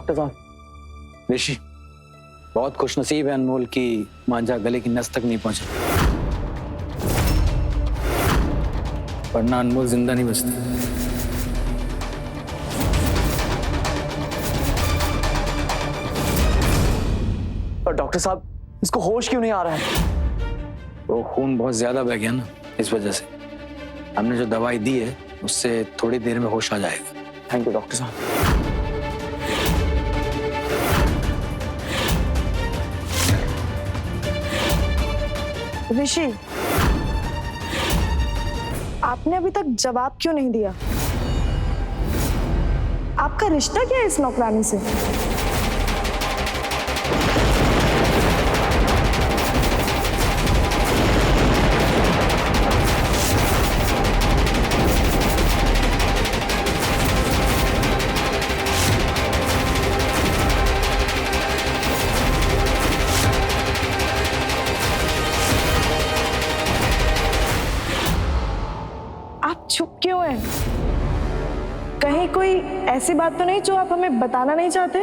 Doctor साहब। ऋषि, बहुत खुशनसीब है अनमोल की मांझा गले की नस तक नहीं पहुंचा, वरना अनमोल जिंदा नहीं बचता। पर डॉक्टर साहब, इसको होश क्यों नहीं आ रहा है? वो खून बहुत ज्यादा बह गया ना, इस वजह से। हमने जो दवाई दी है उससे थोड़ी देर में होश आ जाएगा। थैंक यू डॉक्टर साहब। ऋषि, आपने अभी तक जवाब क्यों नहीं दिया? आपका रिश्ता क्या है इस नौकरानी से? आप चुप क्यों हैं? कहीं कोई ऐसी बात तो नहीं जो आप हमें बताना नहीं चाहते?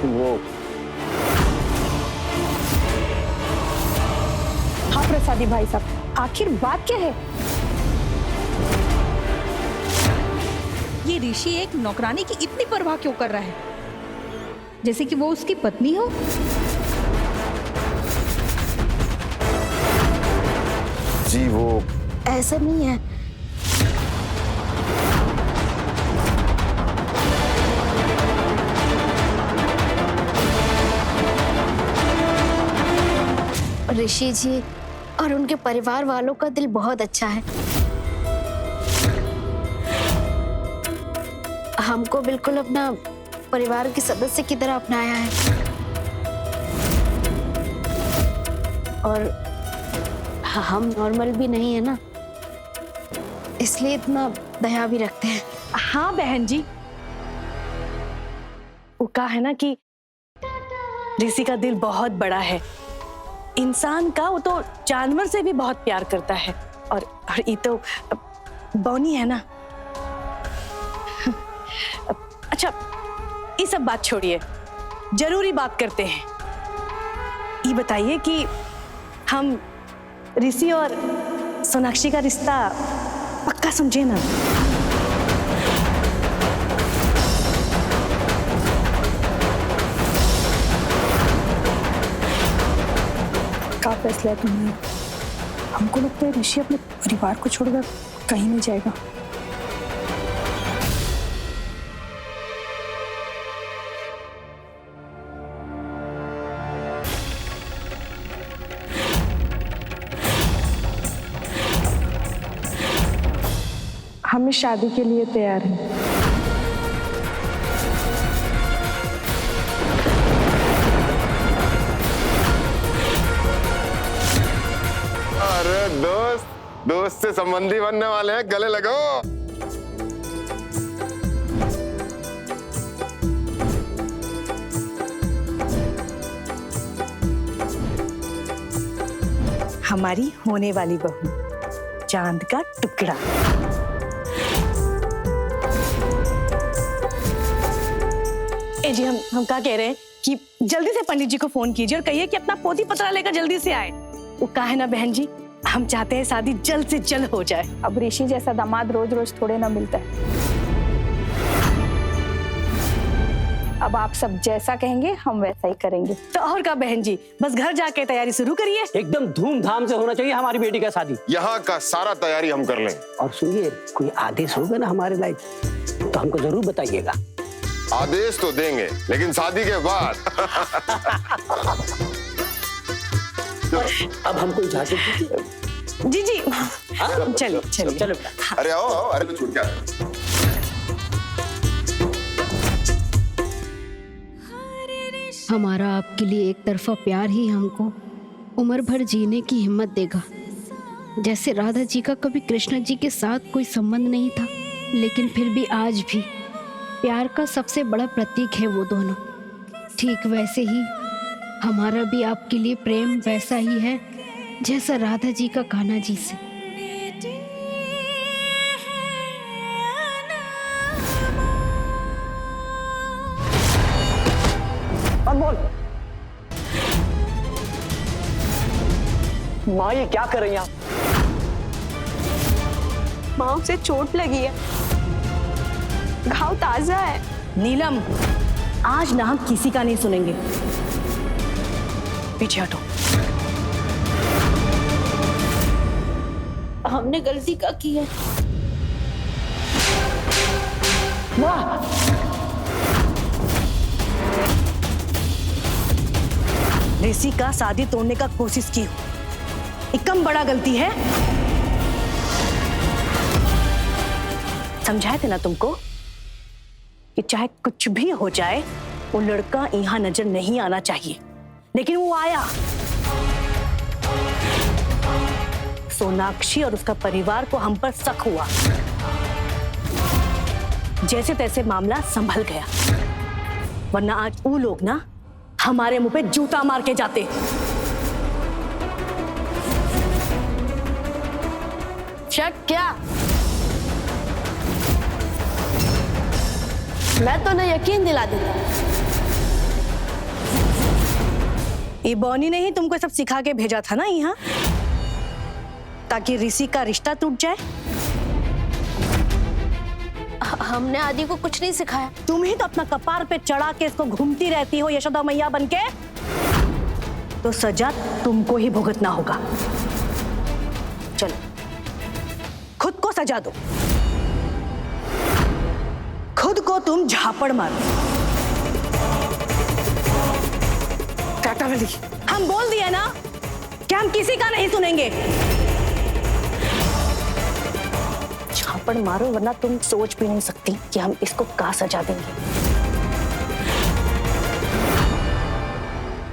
वो हाँ प्रसादी भाई साहब, आखिर बात क्या है? ये ऋषि एक नौकरानी की इतनी परवाह क्यों कर रहा है, जैसे कि वो उसकी पत्नी हो? जी वो ऐसा नहीं है। ऋषि जी और उनके परिवार वालों का दिल बहुत अच्छा है। हमको बिल्कुल अपना परिवार के सदस्य की तरह अपनाया है और हम नॉर्मल भी नहीं है ना, इसलिए इतना दया भी रखते हैं। हाँ बहन जी, वो कहा है ना कि ऋषि का दिल बहुत बड़ा है। इंसान का वो तो जानवर से भी बहुत प्यार करता है। और ये तो बौनी है ना। अच्छा, ये सब बात छोड़िए, जरूरी बात करते हैं। ये बताइए कि हम ऋषि और सोनाक्षी का रिश्ता पक्का समझे ना? का फैसला है तुमने? हमको लगता है ऋषि अपने परिवार को छोड़कर कहीं नहीं जाएगा। हम इस शादी के लिए तैयार हैं। अरे दोस्त से संबंधी बनने वाले हैं, गले लगाओ। हमारी होने वाली बहू, चांद का टुकड़ा। ए जी, हम क्या कह रहे हैं कि जल्दी से पंडित जी को फोन कीजिए और कहिए कि अपना पोती पतरा लेकर जल्दी से आए। वो कहा है ना बहन जी, हम चाहते हैं शादी जल्द से जल्द हो जाए। अब ऋषि जैसा दामाद रोज रोज थोड़े ना मिलता है। अब आप सब जैसा कहेंगे हम वैसा ही करेंगे। तो और क्या बहन जी, बस घर जाके तैयारी शुरू करिए। एकदम धूमधाम से होना चाहिए हमारी बेटी का शादी। यहाँ का सारा तैयारी हम कर लें। और सुनिए, कोई आदेश होगा ना हमारे लायक तो हमको जरूर बताइएगा। आदेश तो देंगे, लेकिन शादी के बाद। अब हमको इजाजत दीजिए। जी जी, चलिए चलिए चलो। अरे आओ आओ, अरे तो छूट क्या। हमारा आपके लिए एक तरफा प्यार ही हमको उम्र भर जीने की हिम्मत देगा। जैसे राधा जी का कभी कृष्ण जी के साथ कोई संबंध नहीं था, लेकिन फिर भी आज भी प्यार का सबसे बड़ा प्रतीक है वो दोनों। ठीक वैसे ही हमारा भी आपके लिए प्रेम वैसा ही है जैसा राधा जी का कान्हा जी से। अनमोल, माँ ये क्या कर रही हैं आप? माँ उसे चोट लगी है, घाव ताजा है। नीलम, आज ना हम किसी का नहीं सुनेंगे। पीछे हटो। हमने गलती क्या की है? ऋषि का शादी तोड़ने का कोशिश की हो, एकदम बड़ा गलती है। समझाए थे ना तुमको कि चाहे कुछ भी हो जाए वो लड़का यहाँ नजर नहीं आना चाहिए, लेकिन वो आया। सोनाक्षी और उसका परिवार को हम पर शक हुआ, जैसे तैसे मामला संभल गया, वरना आज वो लोग ना हमारे मुंह पे जूता मार के जाते। शक क्या? मैं तो नहीं, यकीन दिला देता। ये बॉनी ने ही तुमको सब सिखा के भेजा था ना यहाँ, ताकि ऋषि का रिश्ता टूट जाए। हमने आदि को कुछ नहीं सिखाया। तुम ही तो अपना कपार पे चढ़ा के इसको घूमती रहती हो यशोदा मैया बनके, तो सजा तुमको ही भुगतना होगा। चलो खुद को सजा दो, खुद को तुम झापड़ मारो। काटावली, हम बोल दिया ना कि हम किसी का नहीं सुनेंगे। झापड़ मारो, वरना तुम सोच भी नहीं सकती कि हम इसको क्या सजा देंगे।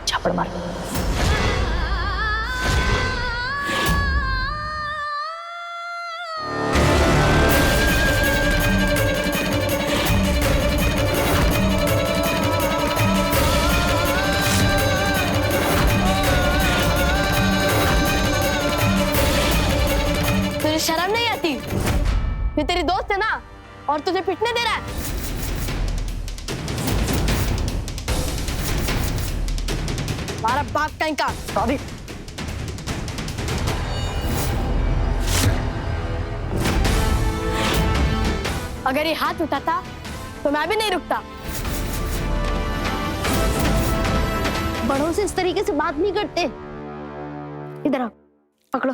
झापड़ मारो। तुझे शर्म नहीं आती? ये तेरी दोस्त है ना, और तुझे पिटने दे रहा है। हमारा बाप कहीं का। शादी अगर ये हाथ उठाता तो मैं भी नहीं रुकता। बड़ों से इस तरीके से बात नहीं करते। इधर आओ, पकड़ो,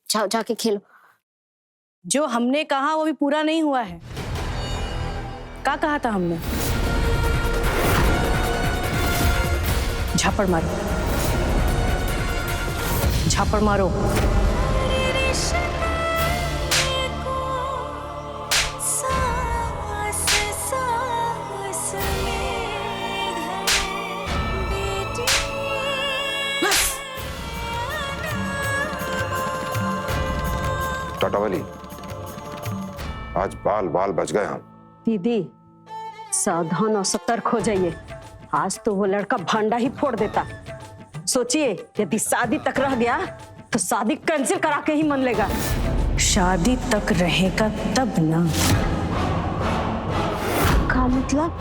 जाओ जाके खेलो। जो हमने कहा वो भी पूरा नहीं हुआ है। क्या कहा था हमने? झापड़ मारो, झापड़ मारो। टाटावाली, आज बाल बाल बच गए हम। दीदी सावधान और सतर्क हो जाइए, आज तो वो लड़का भांडा ही फोड़ देता। सोचिए यदि शादी तक रह गया तो शादी कैंसिल करा के ही मन लेगा। शादी तक रहेगा तब ना। का मतलब?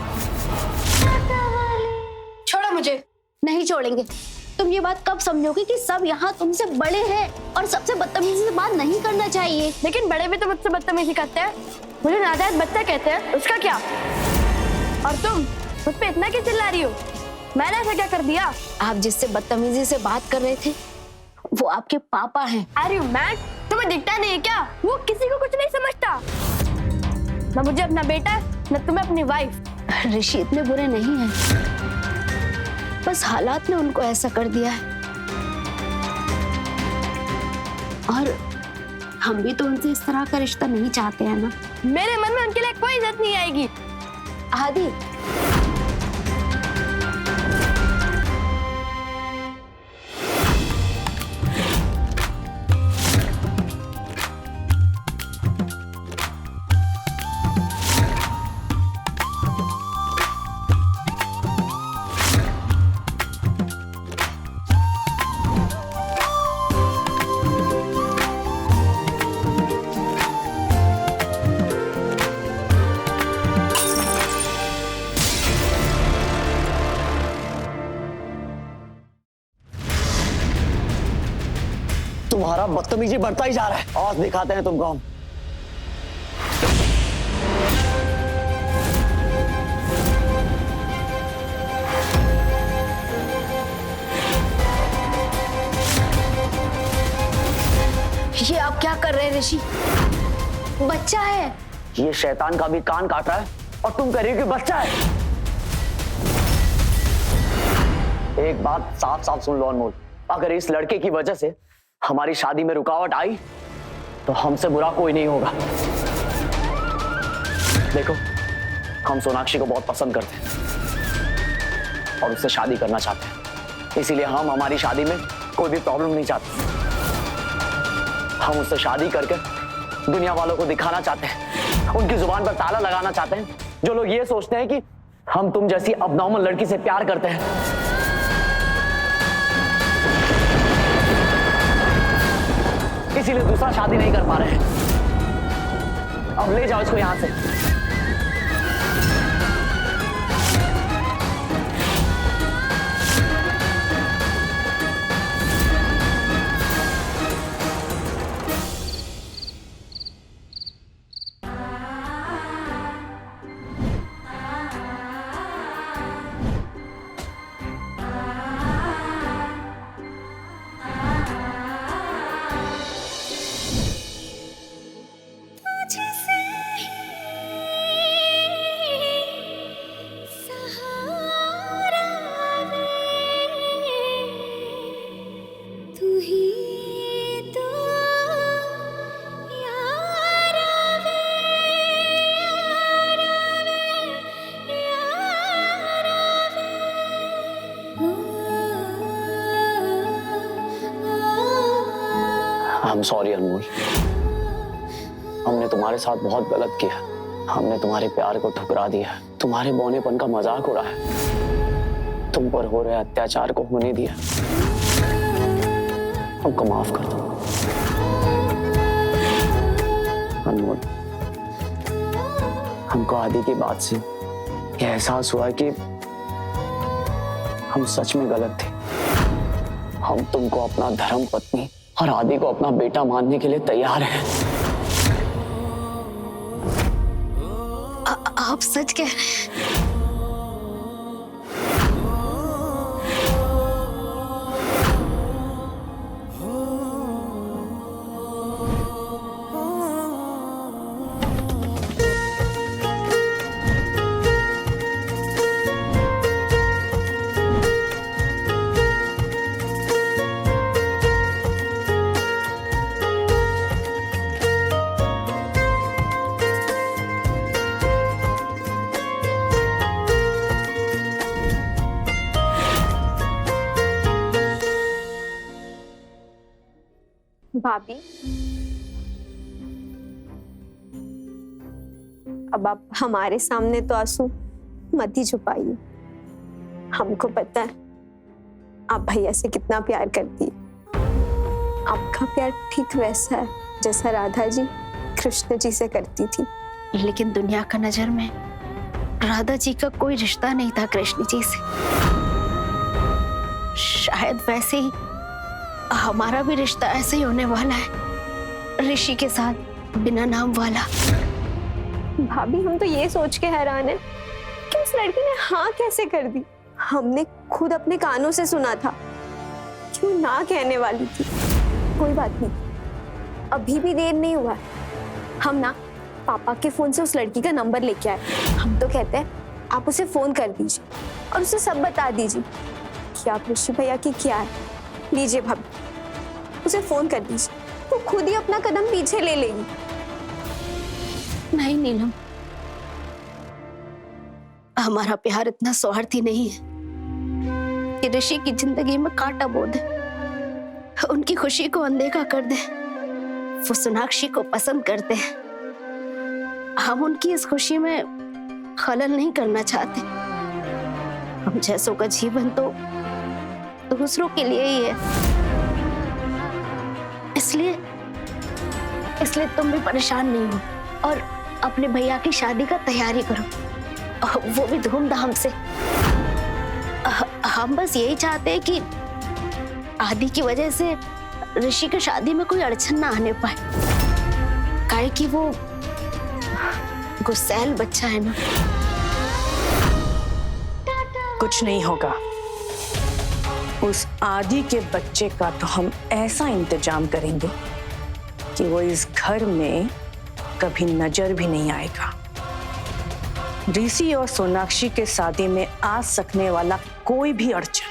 छोड़ो मुझे। नहीं छोड़ेंगे। तुम ये बात कब समझोगे कि सब यहाँ तुमसे बड़े हैं और सबसे बदतमीजी से बात नहीं करना चाहिए। लेकिन बड़े भी तो मुझसे बदतमीजी करते हैं। मुझे नाजायज बच्चा कहते हैं, उसका क्या? और तुम मुझ पे इतना क्यों चिल्ला रही हो? मैंने ऐसा क्या कर दिया? आप जिससे बदतमीजी से बात कर रहे थे वो आपके पापा हैं। Are you mad? तुम्हें दिखता नहीं है क्या? वो किसी को कुछ नहीं समझता। न मुझे अपना बेटा, न तुम्हें अपनी वाइफ। ऋषि इतने बुरे नहीं हैं, बस हालात ने उनको ऐसा कर दिया है। और हम भी तो उनसे इस तरह का रिश्ता नहीं चाहते हैं ना। मेरे मन में उनके लिए कोई इज्जत नहीं आएगी। आदि, तुम्हारा बदतमीजी बढ़ता ही जा रहा है। और दिखाते हैं तुमको हम। ये आप क्या कर रहे हैं ऋषि? बच्चा है। ये शैतान का भी कान काट रहा है और तुम कह रही हो कि बच्चा है। एक बात साफ साफ सुन लो अनमोल, अगर इस लड़के की वजह से हमारी शादी में रुकावट आई तो हमसे बुरा कोई नहीं होगा। देखो, हम सोनाक्षी को बहुत पसंद करते हैं और उससे शादी करना चाहते हैं, इसीलिए हम हमारी शादी में कोई भी प्रॉब्लम नहीं चाहते। हम उससे शादी करके दुनिया वालों को दिखाना चाहते हैं, उनकी जुबान पर ताला लगाना चाहते हैं, जो लोग ये सोचते हैं कि हम तुम जैसी अबनॉर्मल लड़की से प्यार करते हैं। इसीलिए दूसरा शादी नहीं कर पा रहे हैं। अब ले जाओ इसको यहां से। I'm sorry अनमोल, हमने तुम्हारे साथ बहुत गलत किया। हमने तुम्हारे प्यार को ठुकरा दिया, तुम्हारे बौनेपन का मजाक उड़ाया, तुम पर हो रहे अत्याचार को होने दिया। हमको माफ कर दो अनमोल। हमको आदि की बात से यह एहसास हुआ कि हम सच में गलत थे। हम तुमको अपना धर्म पत्नी और आदि को अपना बेटा मानने के लिए तैयार हैं। आप सच कह रहे हैं? भाभी, अब आप हमारे सामने तो आंसू मत ही छुपाइए। हमको पता है आप भैया से कितना प्यार करती है। आपका प्यार ठीक वैसा है जैसा राधा जी कृष्ण जी से करती थी। लेकिन दुनिया का नजर में राधा जी का कोई रिश्ता नहीं था कृष्ण जी से। शायद वैसे ही हमारा भी रिश्ता ऐसे ही होने वाला है, ऋषि के साथ बिना नाम वाला। भाभी, हम तो ये सोच के हैरान हैं कि उस लड़की ने हाँ कैसे कर दी। हमने खुद अपने कानों से सुना था कि वो ना कहने वाली थी। कोई बात नहीं, अभी भी देर नहीं हुआ। हम ना पापा के फोन से उस लड़की का नंबर लेके आए। हम तो कहते हैं आप उसे फोन कर दीजिए और उसे सब बता दीजिए कि आप ऋषि भैया की क्या है। लीजिए भाभी, उसे फोन कर दीजिए, वो खुद ही अपना कदम पीछे ले लेगी। नहीं नीलम, हमारा प्यार इतना स्वार्थी नहीं है कि ऋषि की जिंदगी में कांटा बो दे, उनकी खुशी को अनदेखा कर दे। वो सोनाक्षी को पसंद करते हैं, हम उनकी इस खुशी में खलल नहीं करना चाहते। हम जैसों का जीवन तो दूसरों के लिए ही है। इसलिए तुम भी परेशान नहीं हो और अपने भैया की शादी का तैयारी करो, वो भी धूमधाम से। हम बस यही चाहते हैं कि आदि की वजह से ऋषि की शादी में कोई अड़चन ना आने पाए, काहे कि वो गुस्सैल बच्चा है ना। कुछ नहीं होगा। उस आदि के बच्चे का तो हम ऐसा इंतजाम करेंगे कि वो इस घर में कभी नजर भी नहीं आएगा। ऋषि और सोनाक्षी के शादी में आ सकने वाला कोई भी अड़चन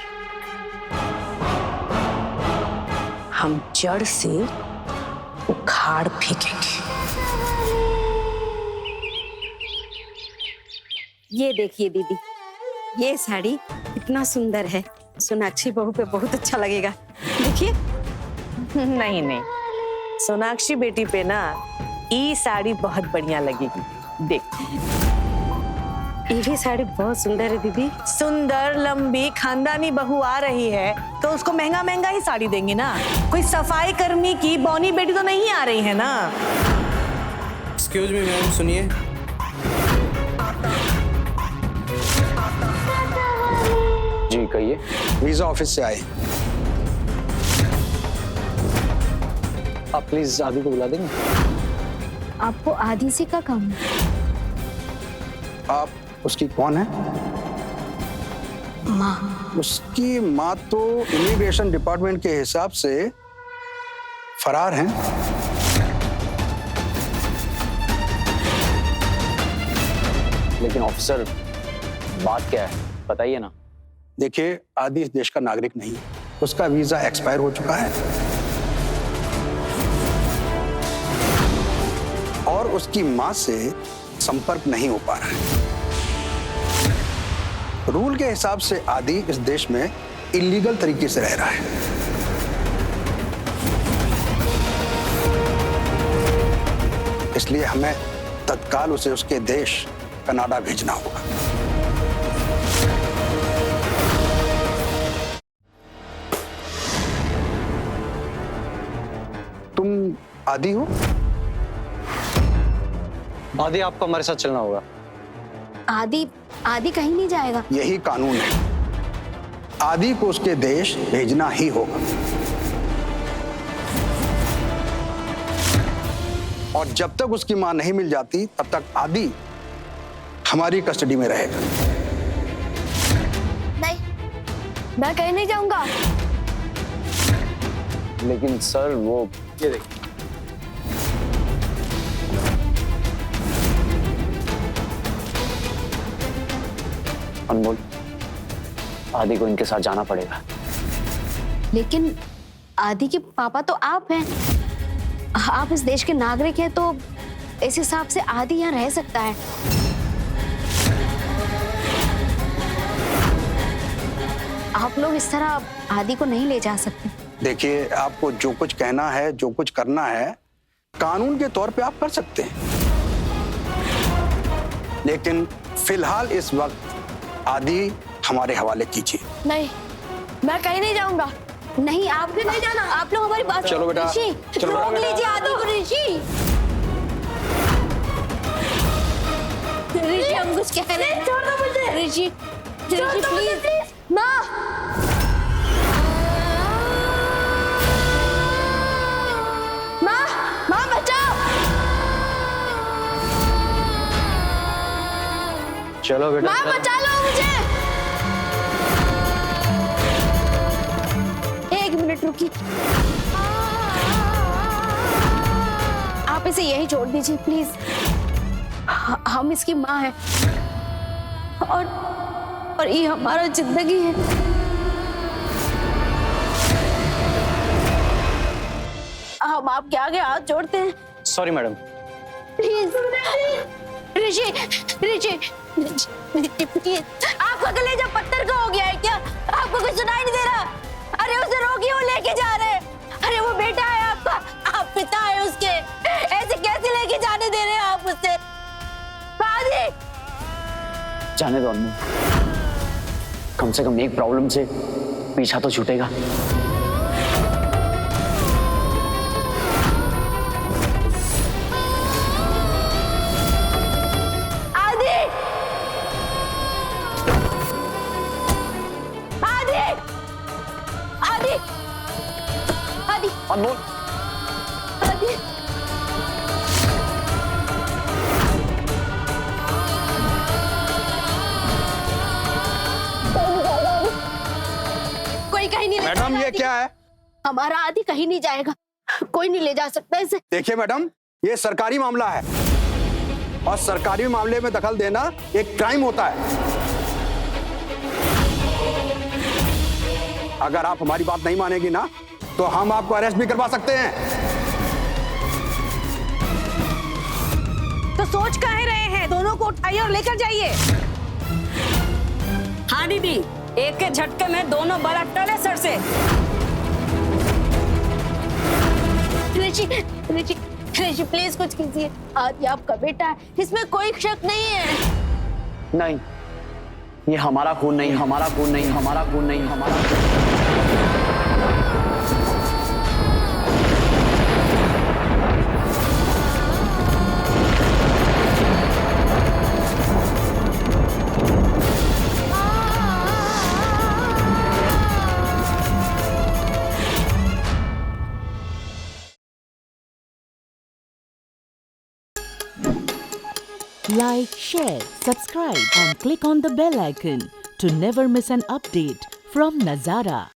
हम जड़ से उखाड़ फेंकेंगे। ये देखिए दीदी, ये साड़ी इतना सुंदर है, सोनाक्षी बहू पे बहुत अच्छा लगेगा। देखिए। नहीं नहीं, सोनाक्षी बेटी पे ना ये साड़ी बहुत बढ़िया लगेगी। देख, ये भी साड़ी बहुत सुंदर है दीदी। सुंदर लंबी खानदानी बहू आ रही है तो उसको महंगा महंगा ही साड़ी देंगे ना। कोई सफाई कर्मी की बौनी बेटी तो नहीं आ रही है ना। एक्सक्यूज मी मैम, सुनिए। जी कहिए। वीजा ऑफिस से आए। आप प्लीज आदि को बुला देंगे। आपको आदि से क्या काम है? आप उसकी कौन है? माँ। उसकी माँ तो इमिग्रेशन डिपार्टमेंट के हिसाब से फरार हैं। लेकिन ऑफिसर, बात क्या है बताइए ना। देखिए, आदि इस देश का नागरिक नहीं है, उसका वीजा एक्सपायर हो चुका है और उसकी माँ से संपर्क नहीं हो पा रहा है। रूल के हिसाब से आदि इस देश में इलीगल तरीके से रह रहा है। इसलिए हमें तत्काल उसे उसके देश कनाडा भेजना होगा। तुम आदि हो? आदि, आपको हमारे साथ चलना होगा। आदि कहीं नहीं जाएगा। यही कानून है, आदि को उसके देश भेजना ही होगा। और जब तक उसकी मां नहीं मिल जाती तब तक आदि हमारी कस्टडी में रहेगा। नहीं, मैं कहीं नहीं जाऊंगा। लेकिन सर वो, ये देखिए। अनमोल, आदि को इनके साथ जाना पड़ेगा। लेकिन आदि के पापा तो आप हैं, आप इस देश के नागरिक हैं, तो इस हिसाब से आदि यहाँ रह सकता है। आप लोग इस तरह आदि को नहीं ले जा सकते। देखिए, आपको जो कुछ कहना है, जो कुछ करना है, कानून के तौर पे आप कर सकते हैं, लेकिन फिलहाल इस वक्त आदि हमारे हवाले कीजिए। नहीं, मैं कहीं नहीं जाऊंगा। नहीं, आप भी नहीं जाना। आप लोग हमारी बात चलो बेटा, ऋषि, चलो रोक बेटा। लीजिए आदि को। ऋषि, हम कुछ कह रहे हैं। छोड़ दो मुझे। ऋषि प्लीज। माँ, माँ बचाओ। चलो बेटा। माँ बचा लो मुझे। एक मिनट रुकिए, आप इसे यही छोड़ दीजिए प्लीज। हम इसकी माँ हैं और ये हमारा जिंदगी है। हम आपके आगे हाथ जोड़ते हैं, sorry madam. Please. Rishi, Rishi, please. आपका कलेजा पत्थर का हो गया है क्या? आपको कुछ सुनाई नहीं दे रहा? अरे उसे रोकिए, वो लेके जा रहे हैं। अरे वो बेटा है आपका, आप पिता है उसके, ऐसे कैसे लेके जाने दे रहे हैं आप उससे? आदि, जाने दो अनमोल, कम से कम एक प्रॉब्लम से पीछा तो छूटेगा। आदि, आदि, आदि, आदि। अनमोल, आदि कोई कहीं नहीं ले मैडम जाएगा ये आदि। क्या है? हमारा आदि कहीं नहीं जाएगा, कोई नहीं ले जा सकता इसे। देखिए मैडम, ये सरकारी मामला है और सरकारी मामले में दखल देना एक क्राइम होता है। अगर आप हमारी बात नहीं मानेगी ना तो हम आपको अरेस्ट भी करवा सकते हैं। तो सोच काहे रहे हैं? दोनों को उठाइए और लेकर जाइए। हाँ दीदी, एक के झटके में दोनों बाल टले सर से। ऋषि ऋषि ऋषि प्लीज कुछ कीजिए। आदि आपका बेटा है, इसमें कोई शक नहीं है। नहीं, ये हमारा खून नहीं, हमारा खून नहीं, हमारा खून नहीं, हमारा। Like, share, subscribe and click on the bell icon to never miss an update from Nazara.